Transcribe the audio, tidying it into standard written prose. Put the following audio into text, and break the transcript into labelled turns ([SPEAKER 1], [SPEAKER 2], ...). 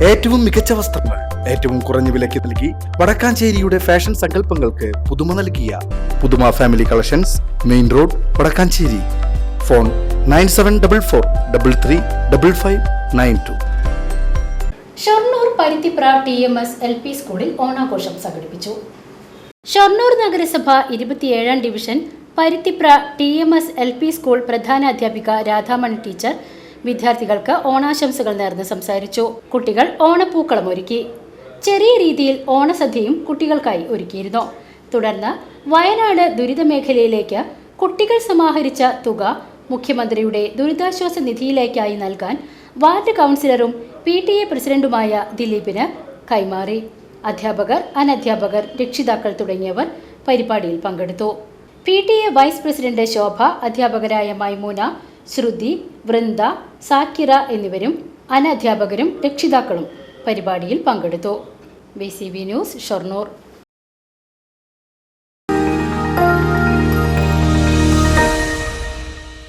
[SPEAKER 1] ഏറ്റവും മികച്ച വസ്ത്രങ്ങൾ ഏറ്റവും കുറഞ്ഞ വിലയ്ക്ക് നൽകി വടക്കാഞ്ചേരിയുടെ ഫാഷൻ സങ്കല്പങ്ങൾക്ക് പുതുമ നൽകിയ പുതുമ family collections, main road, Vadakkanchery. Phone 9744335592.
[SPEAKER 2] Shoranur Paruthipra TMS LP സ്കൂളിൽ ഓണാഘോഷം സംഘടിപ്പിച്ചു. ഷൊർണൂർ നഗരസഭ 27ാം division Paruthipra TMS LP school പ്രധാനാധ്യാപിക രാധാമണി ടീച്ചർ വിദ്യാർത്ഥികൾക്ക് ഓണാശംസകൾ നേർന്ന് സംസാരിച്ചു. കുട്ടികൾ ഓണപ്പൂക്കളം ഒരുക്കി. ചെറിയ രീതിയിൽ ഓണസദ്യയും കുട്ടികൾക്കായി ഒരുക്കിയിരുന്നു. തുടർന്ന് വയനാട് ദുരിതമേഖലയിലേക്ക് കുട്ടികൾ സമാഹരിച്ച തുക മുഖ്യമന്ത്രിയുടെ ദുരിതാശ്വാസ നിധിയിലേക്കായി നൽകാൻ വാർഡ് കൗൺസിലറും PTA പ്രസിഡന്റുമായ ദിലീപിന് കൈമാറി. അധ്യാപകർ, അനധ്യാപകർ, രക്ഷിതാക്കൾ തുടങ്ങിയവർ പരിപാടിയിൽ പങ്കെടുത്തു. PTA വൈസ് പ്രസിഡന്റ് ശോഭ, അധ്യാപകരായ മൈമൂന, ശ്രുതി, വൃന്ദ, സാക്കിറ എന്നിവരും അനധ്യാപകരും രക്ഷിതാക്കളും പരിപാടിയിൽ പങ്കെടുത്തു. VCV news, Shoranur.